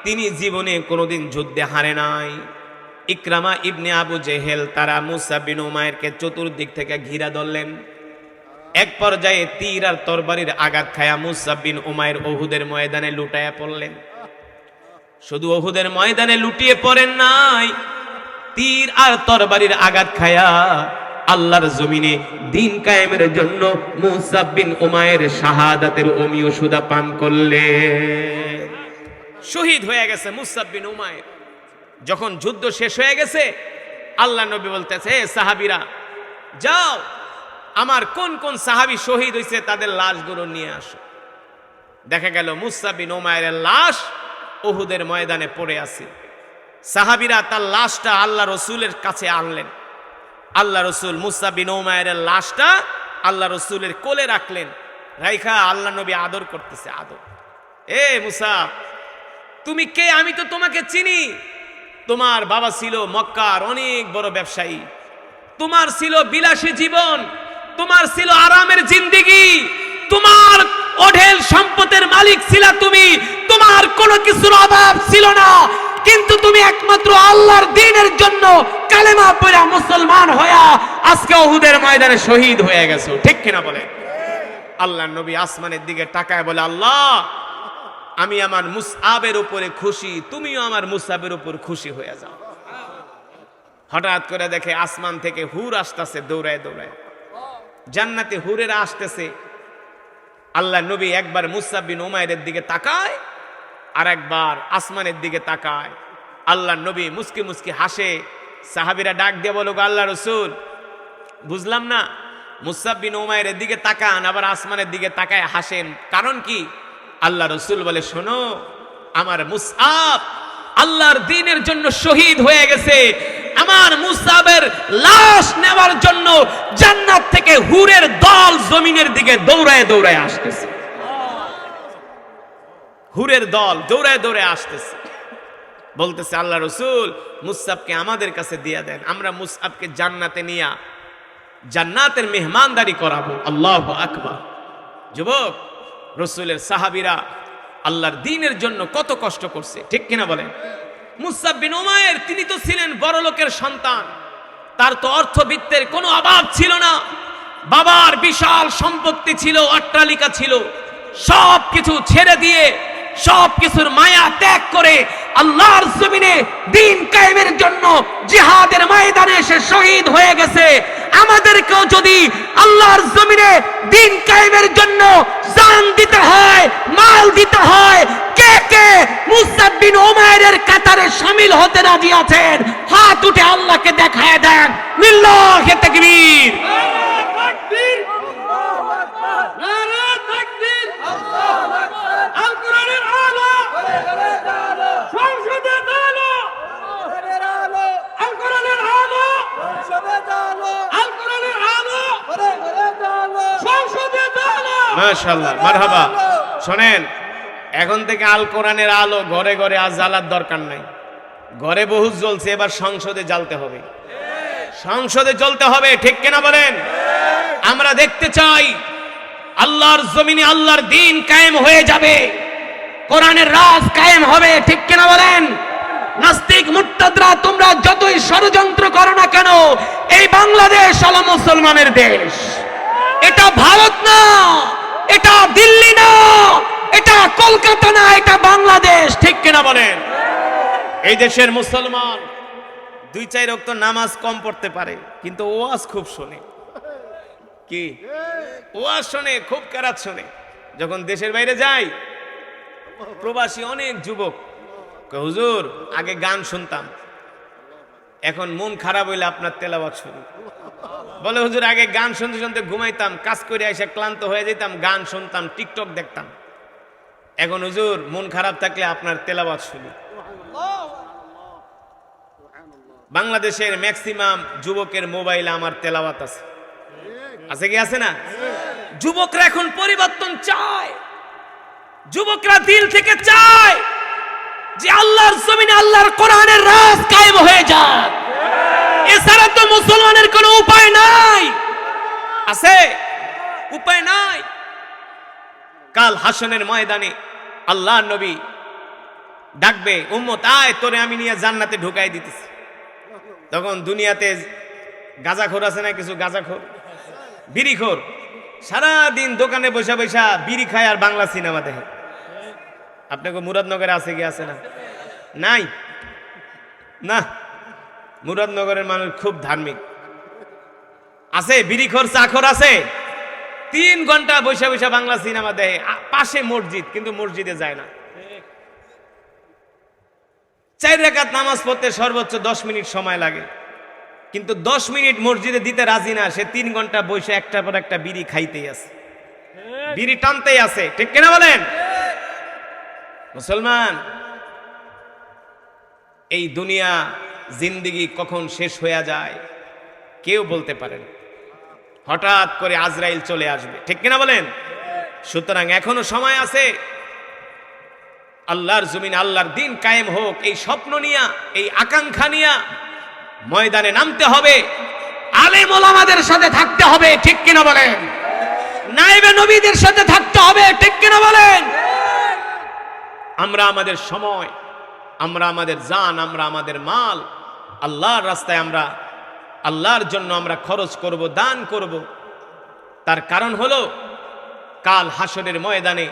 তিনি জীবনে কোনোদিন যুদ্ধে হারে নাই। ইকরামা ইবনে আবু জেহেল তারা মুসাব বিন উমাইরকে চতুর্দিক থেকে ঘিরে ধরলেন। এক পর্যায়ে তীর আর তরবারির আঘাত খায়া মুসাব বিন উমাইর উহুদের ময়দানে লুটায়া পড়লেন। শুধু উহুদের ময়দানে লুটিয়ে পড়েন নাই, তীর আর তরবারির আঘাত খায়া আল্লাহর জমিনে দিন কায়েমের জন্য মুসাব বিন উমাইর শাহাদাতের অমীয় সুধা পান করলেন। শহীদ হয়ে গেছে মুসাব বিন উমাইর। যখন যুদ্ধ শেষ হয়ে গেছে, আল্লাহ নবী বলতেছে, সাহাবীরা যাও, আমার কোন কোন সাহাবী শহীদ হয়েছে তাদের লাশগুলো নিয়ে আসো। দেখা গেল মুসাব বিন উমাইরের লাশ উহুদের ময়দানে পড়ে আছে। সাহাবীরা তার লাশটা আল্লাহ রসুলের কাছে আনলেন। আল্লাহ রসুল মুসাব বিন উমাইরের লাশটা আল্লাহ রসুলের কোলে রাখলেন। রাইখা আল্লাহ নবী আদর করতেছে, আদর। এ মুসাব, তুমি কে? আমি তো তোমাকে চিনি। তোমার বাবা ছিল মক্কার অনেক বড় ব্যবসায়ী, তোমার ছিল বিলাসী জীবন, তোমার ছিল আরামের জিন্দেগি, তোমার অঢেল সম্পদের মালিক ছিলা তুমি, তোমার কোনো কিছুর অভাব ছিল না। কিন্তু তুমি একমাত্র আল্লাহর দ্বীনের জন্য কালেমা পড়া মুসলমান হইয়া আজকে উহুদের ময়দানে শহীদ হয়ে গেছো, ঠিক কিনা বলে? আল্লাহর নবী আসমানের দিকে তাকায় বলে, আল্লাহ, আমি আমার মুসআবের উপরে খুশি, তুমিও আমার মুসআবের উপর খুশি হয়ে যাও। হঠাৎ করে দেখে আসমান থেকে হুর আসতেছে দৌড়ায় দৌড়ায়, জান্নাতে হুরেরা আসতেছে। আল্লাহ নবী একবার মুসাব বিন উমাইরের দিকে তাকায়, আর একবার আসমানের দিকে তাকায়। আল্লাহ নবী মুস্কি মুস্কি হাসে। সাহাবীরা ডাক দিয়ে বলো, আল্লাহ রসুল, বুঝলাম না, মুসাব বিন উমাইরের দিকে তাকান আবার আসমানের দিকে তাকায় হাসেন, কারণ কি? আল্লাহ রসুল বলে, শোনো, আমার মুসআব আল্লাহর দ্বীনের জন্য শহীদ হয়ে গেছে। আমার মুসআবের লাশ নেওয়ার জন্য জান্নাত থেকে হুরের দল জমিনের দিকে দৌড়ায় দৌড়ায় আসতেছে। হুরের দল দৌড়ায় দৌড়ায় আসতেছে, বলতেছে, আল্লাহ রসুল, মুসআবকে আমাদের কাছে দিয়ে দেন, আমরা মুসআবকে জান্নাতে নিয়ে জান্নাতের মেহমানদারি করাবো। আল্লাহু আকবার। যুবক, রসুলের সাহাবীরা আল্লাহর দ্বীনের জন্য কত কষ্ট করছে, ঠিক কিনা বলেন? মুসাব বিন উমাইর তিনি তো ছিলেন বড় লোকের সন্তান, তার তো অর্থবিত্তের কোনো অভাব ছিল না। বাবার বিশাল সম্পত্তি ছিল, অট্টালিকা ছিল, সব কিছু ছেড়ে দিয়ে, সব কিছুর মায়া ত্যাগ করে আল্লাহর জমিনে দ্বীন কায়েমের জন্য জিহাদের ময়দানে এসে শহীদ হয়ে গেছে। আমাদেরকেও যদি আল্লাহর জমিনে দিন কায়েমের জন্য জান দিতে হয়, মাল দিতে হয়, কে কে মুসআব বিন উমাইরের কাতারে শামিল হতে রাজি আছেন? হাত উঠে আল্লাহকে দেখায় দেন। লিল্লাহি তাকবীর। মাশাআল্লাহ, মারহাবা। শোনেন, এখন থেকে আল কোরআনের আলো ঘরে ঘরে আর জ্বালার দরকার নাই। ঘরে বহুত জ্বলছে, এবার সংসদে জ্বালতে হবে, সংসদে জ্বলতে হবে, ঠিক কিনা বলেন? আমরা দেখতে চাই আল্লাহর জমিনে আল্লাহর দ্বীন কায়েম হয়ে যাবে, কোরআনের রাজ কায়েম হবে, ঠিক কিনা বলেন? নাস্তিক মুরতাদরা তোমরা যতই ষড়যন্ত্র করো না কেন, এই বাংলাদেশ হলো মুসলমানের দেশ। এটা ভারত না, এটা দিল্লি না, এটা কলকাতা না, এটা বাংলাদেশ, ঠিক কিনা বলেন? এই দেশের মুসলমান 2-4 ওয়াক্ত নামাজ কম পড়তে পারে, কিন্তু ওয়াজ খুব শোনে। কি ওয়াজ শোনে, খুব কেরাত শোনে। যখন দেশের বাইরে যাই, প্রবাসী অনেক যুবক কয়, হুজুর আগে গান শুনতাম, এখন মন খারাপ হইলে আপনার তেলাওয়াত শুনি। বলে হুজুর আগে গান শুনতে শুনতে ঘুমাইতাম, কাজ করে এসে ক্লান্ত হয়ে যেতাম, গান শুনতাম, টিকটক দেখতাম। এখন হুজুর মন খারাপ থাকলে আপনার তেলাওয়াত শুনি। বাংলাদেশের ম্যাক্সিমাম যুবকের মোবাইলে আমার তেলাওয়াত আছে, আছে কি আছে না? যুবকরা এখন পরিবর্তন চায়, যুবকরা দিল থেকে চায় যে আল্লাহর জমিনে আল্লাহর কোরআনের রাজ কায়েম হয়ে যাক। এছাড়া তো মুসলমানের কোনো উপায় নাই, আছে? উপায় নাই। কাল হাসনের ময়দানে আল্লাহর নবী ডাকবে, উম্মত আয় তোরে আমি নিয়ে জান্নাতে ঢুকাই দিতেছি। তখন দুনিয়াতে গাঁজাখোর আছে না, কিছু গাঁজাখোর, বিড়িখোর, সারাদিন দোকানে বসে বসে বিড়ি খায় আর বাংলা সিনেমা দেখে। আপনাকে মুরাদনগরে আছে কি আছে না? নাই না, মুরাদনগরের মানুষ খুব ধার্মিক আছে, বিড়িখোর চাখোর আছে, 3 ঘন্টা বসে বসে বাংলা সিনেমা দেখে। পাশে মসজিদ, কিন্তু মসজিদে যায় না। 4 রাকাত নামাজ পড়তে সর্বোচ্চ 10 মিনিট সময় লাগে, কিন্তু 10 মিনিট মসজিদে দিতে রাজি না। সে 3 ঘন্টা বসে একটার পর একটা বিড়ি খাইতেই আছে, বিড়ি টানতেই আছে, ঠিক কিনা বলেন? মুসলমান, এই দুনিয়া জিন্দেগি কখন শেষ হয়ে যায় কেউ বলতে পারে না। হঠাৎ করে আজরাইল চলে আসবে, ঠিক কিনা বলেন? সুতরাং এখনো সময় আছে, আল্লাহর জমিনে আল্লাহর দ্বীন কায়েম হোক, এই স্বপ্ন নিয়া, এই আকাঙ্ক্ষা নিয়া ময়দানে নামতে হবে। আলেম ওলামাদের সাথে থাকতে হবে, ঠিক কিনা বলেন? নায়েবে নবীদের সাথে থাকতে হবে, ঠিক কিনা বলেন? আমরা আমাদের সময়, আমরা আমাদের জান, আমরা আমাদের মাল আল্লাহর রাস্তায়, আমরা আল্লাহর জন্য আমরা খরচ করব, দান করব। তার কারণ হলো কাল হাসরের ময়দানে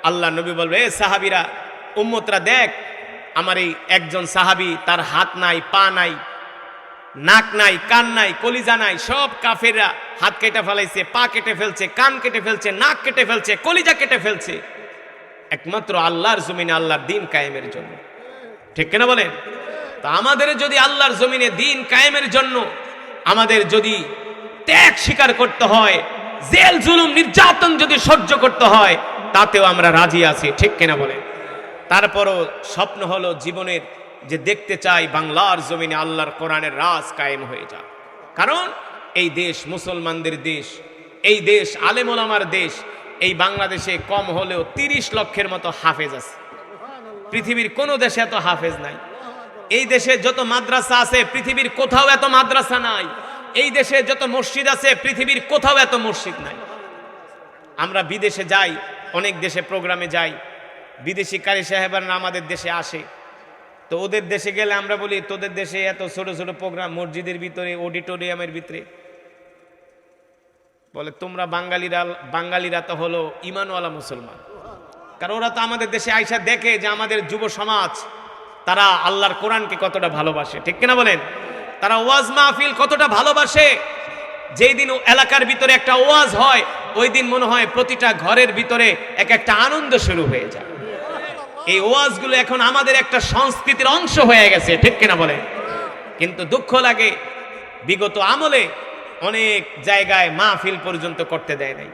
আল্লাহ নবী বলবে, এ সাহাবীরা, উম্মতরা, দেখ আমার এই একজন সাহাবী, তার হাত নাই, পা নাই, নাক নাই, কান নাই, কলিজা নাই, সব কাফেররা হাত কেটে ফেলাইছে, পা কেটে ফেলছে, কান কেটে ফেলছে, নাক কেটে ফেলছে, কলিজা কেটে ফেলছে, একমাত্র আল্লাহর জমিনে আল্লাহর দ্বীন কায়েমের জন্য, ঠিক কিনা বলেন? তা আমাদের যদি আল্লাহর জমিনে দ্বীন কায়েমের জন্য আমাদের যদি ত্যাগ স্বীকার করতে হয়, জেল জুলুম নির্যাতন যদি সহ্য করতে হয়, তাতেও আমরা রাজি আছি, ঠিক কিনা বলেন? তারপরও স্বপ্ন হলো জীবনের যে দেখতে চাই বাংলার জমিনে আল্লাহর কোরআনের রাজ কায়েম হয়ে যায়। কারণ এই দেশ মুসলমানদের দেশ, এই দেশ আলেম ওলামার দেশ। এই বাংলাদেশে কম হলেও 30 লক্ষের মতো হাফেজ আছে, পৃথিবীর কোনো দেশে এত হাফেজ নাই। এই দেশে যত মাদ্রাসা আছে পৃথিবীর কোথাও এত মাদ্রাসা নাই। এই দেশে যত মসজিদ আছে পৃথিবীর কোথাও এত মসজিদ নাই। আমরা বিদেশে যাই, অনেক দেশে প্রোগ্রামে যাই, বিদেশি কারি সাহেবরা আমাদের দেশে আসে, তো ওদের দেশে গেলে আমরা বলি তোদের দেশে এত ছোট ছোট প্রোগ্রাম মসজিদের ভিতরে, অডিটোরিয়ামের ভিতরে। বলে তোমরা বাঙালিরা তো হলো ইমানওয়ালা মুসলমান, কারণ ওরা তো আমাদের দেশে আইসা দেখে যে আমাদের যুব সমাজ তারা আল্লাহর কোরআনকে কতটা ভালোবাসে, ঠিক কিনা বলেন? তারা ওয়াজ মাহফিল কতটা ভালোবাসে, যেই দিন এলাকার ভিতরে একটা ওয়াজ হয়, ওই দিন মনে হয় প্রতিটা ঘরের ভিতরে এক একটা আনন্দ শুরু হয়ে যায়। এই ওয়াজগুলো এখন আমাদের একটা সংস্কৃতির অংশ হয়ে গেছে, ঠিক কিনা বলেন? কিন্তু দুঃখ লাগে, বিগত আমলে অনেক জায়গায় মাহফিল পর্যন্ত করতে দেয় নাই।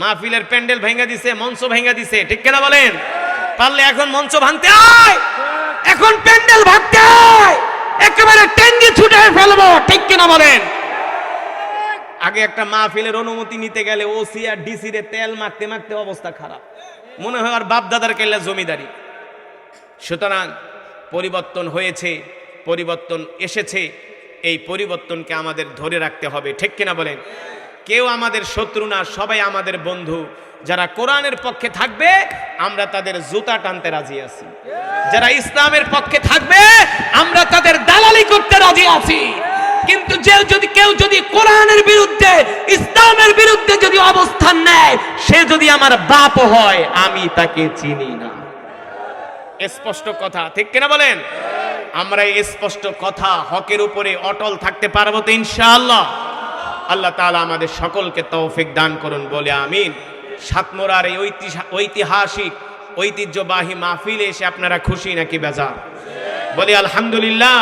মাহফিলের প্যান্ডেল ভেঙে দিছে, মঞ্চ ভেঙে দিছে, ঠিক কিনা বলেন? পারলে এখন মঞ্চ ভাঙতে হয়, এখন প্যান্ডেল ভাঙতে হয়, একেবারে টেঙ্গি ছুটে ফেলবো, ঠিক কিনা বলেন? আগে একটা মাহফিলের অনুমতি নিতে গেলে ওসি আর ডিসি রে তেল মাখতে মাখতে অবস্থা খারাপ, মনে হয় আর বাপ দাদার কেল্লা জমিদারি। সুতরাং পরিবর্তন হয়েছে, পরিবর্তন এসেছে, এই পরিবর্তনকে আমাদের ধরে রাখতে হবে, ঠিক কিনা বলেন? কেউ আমাদের শত্রু না, সবাই আমাদের বন্ধু। যারা কোরআনের পক্ষে থাকবে আমরা তাদের জুতা টানতে রাজি আছি, যারা ইসলামের পক্ষে থাকবে আমরা তাদের দালালি করতে রাজি আছি। কিন্তু কেউ যদি কোরআনের বিরুদ্ধে, ইসলামের বিরুদ্ধে যদি অবস্থান নেয়, সে যদি আমার বাপ হয়, আমি তাকে চিনি না। স্পষ্ট কথা, ঠিক কিনা বলেন? আমরা এই স্পষ্ট কথা, হকের উপরে অটল থাকতে পারবো তো ইনশাআল্লাহ? আল্লাহ তাআলা আমাদের সকলকে তৌফিক দান করুন, বলে আমিন। সাতমোরার এই ঐতিহাসিক ঐতিহ্যবাহী মাহফিলে এসে আপনারা খুশি নাকি বেজার? বলি আলহামদুলিল্লাহ।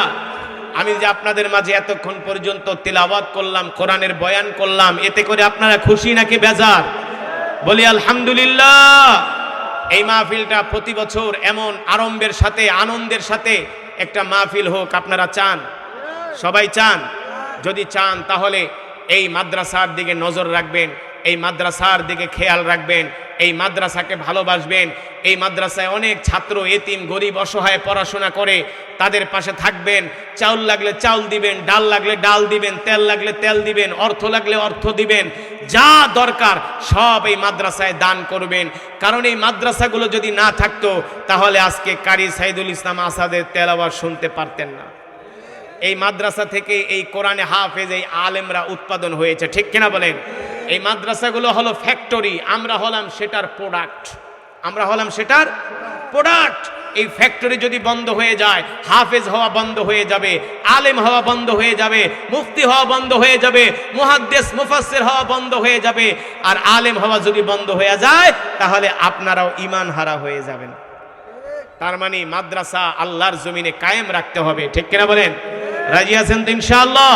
আমি যে আপনাদের মাঝে এতক্ষণ পর্যন্ত তিলাওয়াত করলাম, কোরআনের বয়ান করলাম, এতে করে আপনারা খুশি নাকি বেজার? বলি আলহামদুলিল্লাহ। এই মাহফিলটা প্রতি বছর এমন আড়ম্বরের সাথে, আনন্দের সাথে একটা মাহফিল হোক, আপনারা চান? সবাই চান? যদি চান তাহলে এই মাদ্রাসার দিকে নজর রাখবেন, এই মাদ্রাসার দিকে খেয়াল রাখবেন, এই মাদ্রাসাকে ভালোবাসবেন। এই মাদ্রাসায় অনেক ছাত্র এতিম, গরিব, অসহায় পড়াশোনা করে, তাদের পাশে থাকবেন। চাউল লাগলে চাউল দিবেন, ডাল লাগলে ডাল দিবেন, তেল লাগলে তেল দিবেন, অর্থ লাগলে অর্থ দিবেন, যা দরকার সব এই মাদ্রাসায় দান করবেন। কারণ এই মাদ্রাসাগুলো যদি না থাকতো তাহলে আজকে কারি সাইদুল ইসলাম আসাদের তেলাওয়াত শুনতে পারতেন না। এই মাদ্রাসা থেকে এই কোরআনে হাফেজ, এই আলেমরা উৎপাদন হয়েছে, ঠিক কিনা বলেন? এই মাদ্রাসাগুলো হলো ফ্যাক্টরি, আমরা হলাম সেটার প্রোডাক্ট, আমরা হলাম সেটার প্রোডাক্ট। এই ফ্যাক্টরি যদি বন্ধ হয়ে যায়, হাফেজ হওয়া বন্ধ হয়ে যাবে, আলেম হওয়া বন্ধ হয়ে যাবে, মুফতি হওয়া বন্ধ হয়ে যাবে, মুহাদ্দিস মুফাসসির হওয়া বন্ধ হয়ে যাবে। আর আলেম হওয়া যদি বন্ধ হয়ে যায় তাহলে আপনারাও ঈমান হারা হয়ে যাবেন। তার মানে মাদ্রাসা আল্লাহর জমিনে কায়েম রাখতে হবে, ঠিক কিনা বলেন? রাজি আছেন তো ইনশাআল্লাহ?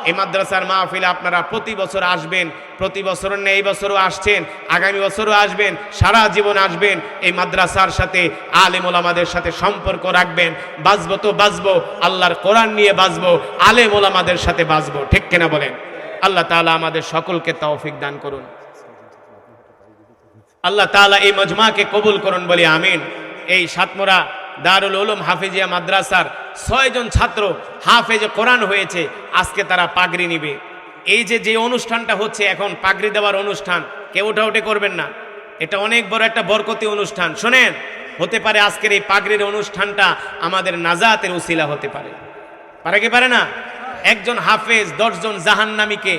এই মাদ্রাসার মাহফিলে আপনারা প্রতি বছর আসবেন, প্রতি বছর না এই বছরও আসছেন, আগামী বছরও আসবেন, সারা জীবন আসবেন। এই মাদ্রাসার সাথে, আলেম ওলামাদের সাথে সম্পর্ক রাখবেন। বাঁচবো তো বাঁচবো, আল্লাহর কোরআন নিয়ে বাঁচবো, আলেম ওলামাদের সাথে বাঁচবো, ঠিক কিনা বলেন? আল্লাহ তাআলা আমাদের সকলকে তৌফিক দান করুন। আল্লাহ তাআলা এই মজমাকে কবুল করুন, বলি আমিন। এই সাতমোরা দারুল উলুম হাফিজিয়া মাদ্রাসার 6 জন ছাত্র হাফেজে কোরআন হয়েছে, আজকে তারা পাগড়ি নিবে। এই যে অনুষ্ঠানটা হচ্ছে এখন, পাগড়ি দেওয়ার অনুষ্ঠান, কেউ উঠাউঠি করবেন না, এটা অনেক বড় একটা বরকতি অনুষ্ঠান। শোনেন, হতে পারে আজকের এই পাগড়ির অনুষ্ঠানটা আমাদের নাজাতের উসিলা হতে পারে, পারে কি পারে না? একজন হাফেজ 10 জন জাহান্নামীকে